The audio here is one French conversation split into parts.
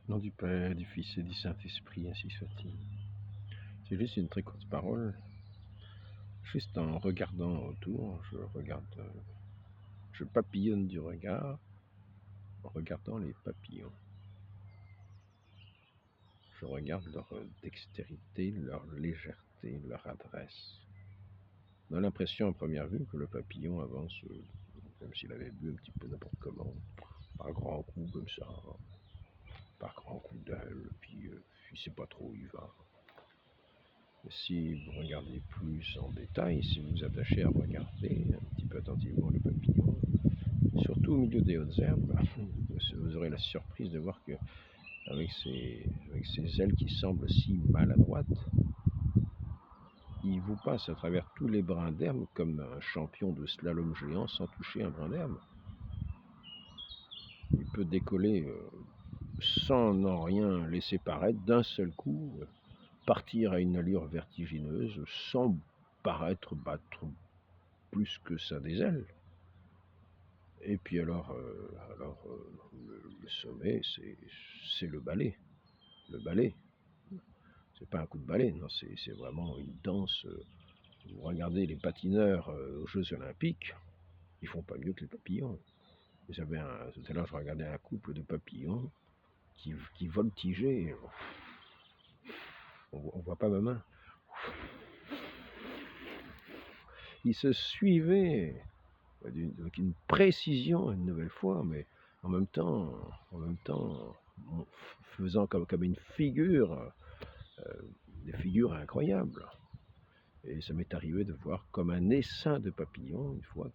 Nom du Père, du Fils et du Saint-Esprit, ainsi soit-il. C'est juste une très courte parole. Juste en regardant autour, je papillonne du regard en regardant les papillons. Je regarde leur dextérité, leur légèreté, leur adresse. On a l'impression à première vue que le papillon avance comme s'il avait bu un petit peu n'importe comment, par grands coups comme ça, par grands coups d'aile, puis il ne sait pas trop où il va. Mais si vous regardez plus en détail, si vous vous attachez à regarder un petit peu attentivement le papillon, surtout au milieu des hautes herbes, vous aurez la surprise de voir que avec ses ailes qui semblent si maladroites, il vous passe à travers tous les brins d'herbe comme un champion de slalom géant sans toucher un brin d'herbe. Il peut décoller sans n'en rien laisser paraître d'un seul coup, partir à une allure vertigineuse sans paraître battre plus que ça des ailes. Et puis alors, le sommet, c'est le ballet. Le ballet, c'est pas un coup de balai, non, c'est vraiment une danse. Vous regardez les patineurs aux Jeux Olympiques, ils font pas mieux que les papillons. Tout à l'heure, je regardais un couple de papillons qui voltigeaient. On voit pas ma main. Ils se suivaient avec une précision une nouvelle fois, mais en même temps faisant comme une figure, des figures incroyables. Et ça m'est arrivé de voir comme un essaim de papillons, une fois,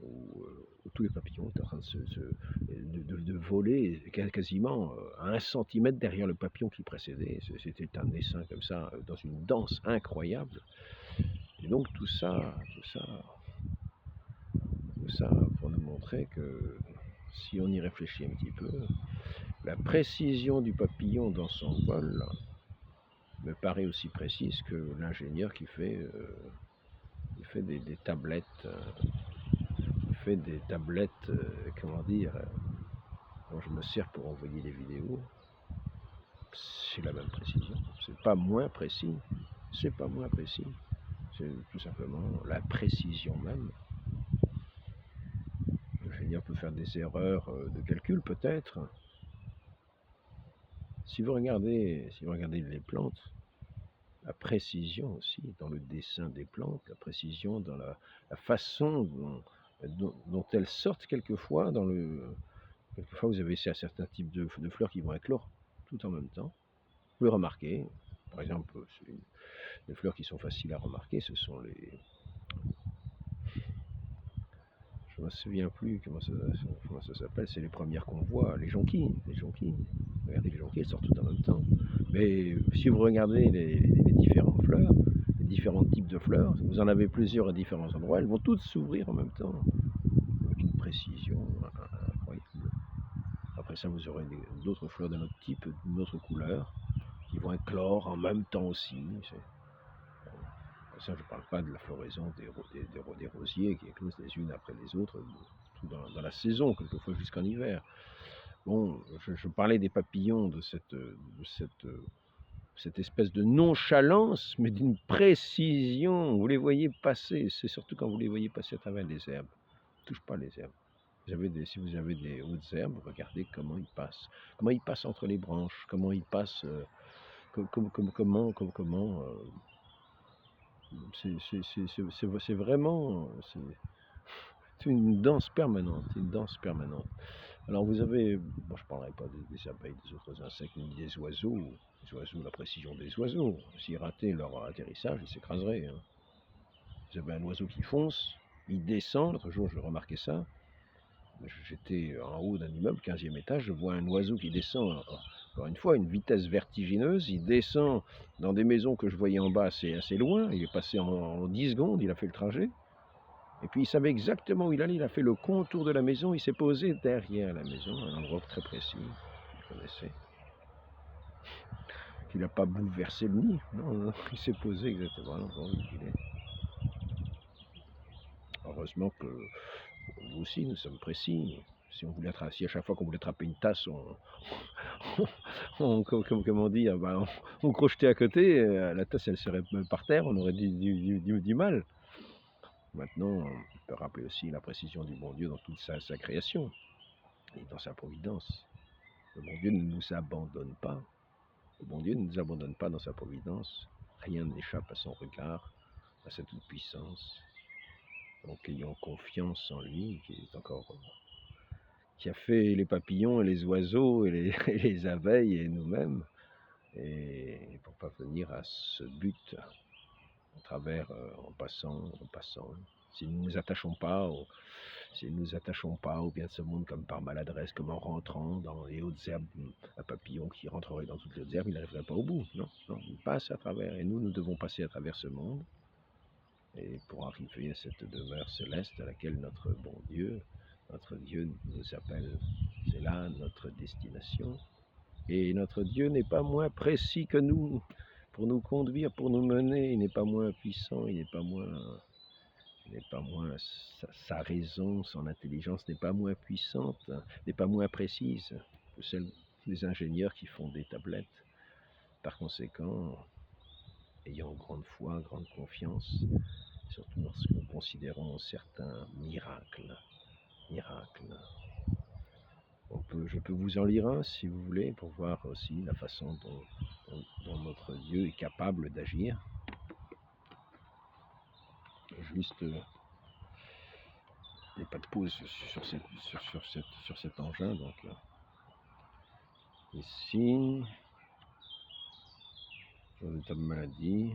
où tous les papillons étaient en train de voler quasiment à 1 centimètre derrière le papillon qui précédait. C'était un essaim comme ça, dans une danse incroyable. Et donc tout ça pour nous montrer que si on y réfléchit un petit peu, la précision du papillon dans son vol me paraît aussi précise que l'ingénieur qui fait des tablettes, comment dire, dont je me sers pour envoyer des vidéos. C'est la même précision, c'est pas moins précis, c'est tout simplement la précision même. L'ingénieur peut faire des erreurs de calcul peut-être. Si vous regardez les plantes, la précision aussi dans le dessin des plantes, la précision dans la façon dont elles sortent quelquefois. Quelquefois vous avez certains types de fleurs qui vont éclore tout en même temps. Vous le remarquez, par exemple, les fleurs qui sont faciles à remarquer, ce sont les... Je ne me souviens plus comment ça s'appelle, c'est les premières qu'on voit, les jonquilles. Regardez les jonquilles, elles sortent tout en même temps. Mais si vous regardez les différentes fleurs, les différents types de fleurs, vous en avez plusieurs à différents endroits, elles vont toutes s'ouvrir en même temps, avec une précision incroyable. Après ça, vous aurez d'autres fleurs d'un autre type, d'une autre couleur, qui vont éclore en même temps aussi. Ça, je ne parle pas de la floraison des rosiers qui éclosent les unes après les autres, tout dans la saison, quelquefois jusqu'en hiver. Bon, je parlais des papillons, de cette espèce de nonchalance, mais d'une précision. Vous les voyez passer, c'est surtout quand vous les voyez passer à travers les herbes. Ne touche pas les herbes. Si vous avez des hautes herbes, regardez comment ils passent. Comment ils passent entre les branches, comment ils passent... c'est vraiment c'est une danse permanente, Alors vous avez, bon, je ne parlerai pas des abeilles, des autres insectes, ni des oiseaux. Les oiseaux, la précision des oiseaux. S'ils rataient leur atterrissage, ils s'écraseraient. Vous avez un oiseau qui fonce, il descend. L'autre jour, je remarquais ça. J'étais en haut d'un immeuble, 15e étage, je vois un oiseau qui descend, encore une fois, à une vitesse vertigineuse. Il descend dans des maisons que je voyais en bas assez loin. Il est passé en 10 secondes, il a fait le trajet. Et puis il savait exactement où il allait. Il a fait le contour de la maison. Il s'est posé derrière la maison, à un endroit très précis. Il connaissait. Il n'a pas bouleversé le nid. Non, il s'est posé exactement à l'endroit où il est. Heureusement que nous aussi, nous sommes précis. Si à chaque fois qu'on voulait attraper une tasse, comment dire, on crochetait à côté, la tasse elle serait par terre, on aurait du mal. Maintenant, on peut rappeler aussi la précision du bon Dieu dans toute sa création et dans sa providence. Le bon Dieu ne nous abandonne pas. Le bon Dieu ne nous abandonne pas dans sa providence. Rien n'échappe à son regard, à sa toute-puissance. Donc ayons confiance en lui, qui a fait les papillons et les oiseaux et les abeilles et nous-mêmes, et pour parvenir à ce but, en passant. Si nous ne nous attachons pas au bien de ce monde comme par maladresse, comme en rentrant dans les hautes herbes, un papillon qui rentrerait dans toutes les hautes herbes, il n'arriverait pas au bout. Non, il passe à travers, et nous devons passer à travers ce monde, et pour arriver à cette demeure céleste à laquelle notre Dieu nous appelle. C'est là notre destination. Et notre Dieu n'est pas moins précis que nous pour nous conduire, pour nous mener. Il n'est pas moins puissant, il n'est pas moins sa raison, son intelligence n'est pas moins puissante, n'est pas moins précise que celle des ingénieurs qui font des tablettes. Par conséquent, ayons grande foi, grande confiance, surtout lorsque nous considérons certains miracles. Je peux vous en lire un si vous voulez, pour voir aussi la façon dont notre Dieu est capable d'agir. Juste, il n'y a pas de pause sur cet engin, donc ici, état de maladie,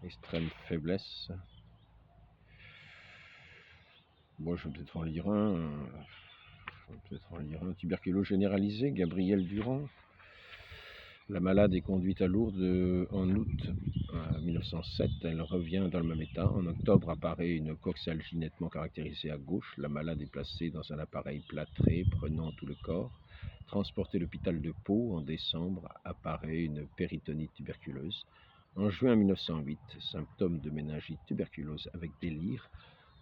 extrême faiblesse. Moi, je vais peut-être en lire un. Tuberculose généralisée, Gabrielle Durand. La malade est conduite à Lourdes en août 1907. Elle revient dans le même état. En octobre apparaît une coxalgie nettement caractérisée à gauche. La malade est placée dans un appareil plâtré prenant tout le corps. Transportée à l'hôpital de Pau en décembre, apparaît une péritonite tuberculeuse. En juin 1908, symptômes de méningite tuberculose avec délire.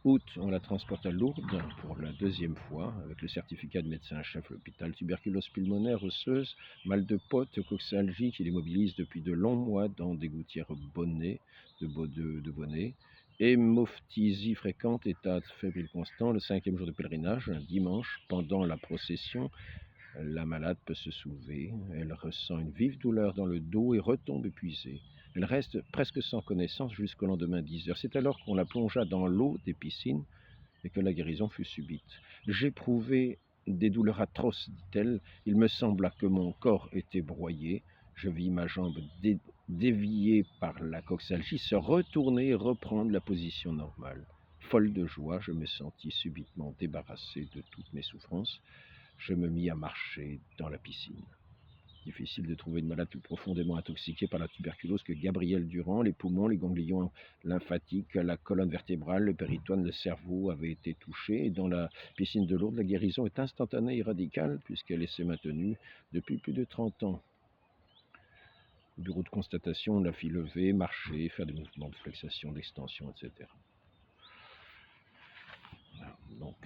Août, on la transporte à Lourdes pour la deuxième fois avec le certificat de médecin-chef de l'hôpital. Tuberculose pulmonaire osseuse, mal de pote, coxalgie qui l'immobilise depuis de longs mois dans des gouttières de bonnet. Hémoptysie fréquente, état fébrile constant. Le 5e jour de pèlerinage, un dimanche, pendant la procession, la malade peut se soulever. Elle ressent une vive douleur dans le dos et retombe épuisée. Elle reste presque sans connaissance jusqu'au lendemain 10 heures. C'est alors qu'on la plongea dans l'eau des piscines et que la guérison fut subite. J'éprouvais des douleurs atroces, dit-elle. Il me sembla que mon corps était broyé. Je vis ma jambe déviée par la coxalgie se retourner et reprendre la position normale. Folle de joie, je me sentis subitement débarrassé de toutes mes souffrances. Je me mis à marcher dans la piscine. Difficile de trouver une malade plus profondément intoxiquée par la tuberculose que Gabrielle Durand. Les poumons, les ganglions lymphatiques, la colonne vertébrale, le péritoine, le cerveau avaient été touchés. Et dans la piscine de Lourdes, la guérison est instantanée et radicale puisqu'elle s'est maintenue depuis plus de 30 ans. Au bureau de constatation, on la fit lever, marcher, faire des mouvements de flexation, d'extension, etc. Donc,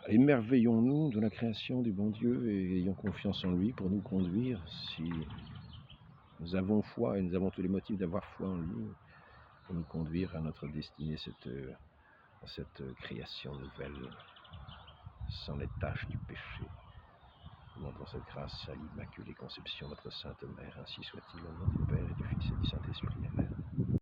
émerveillons-nous de la création du bon Dieu et ayons confiance en lui pour nous conduire. Si nous avons foi et nous avons tous les motifs d'avoir foi en lui, pour nous conduire à notre destinée, à cette création nouvelle, sans les taches du péché. Nous demandons cette grâce à l'Immaculée Conception, notre Sainte Mère, ainsi soit-il au nom du Père et du Fils.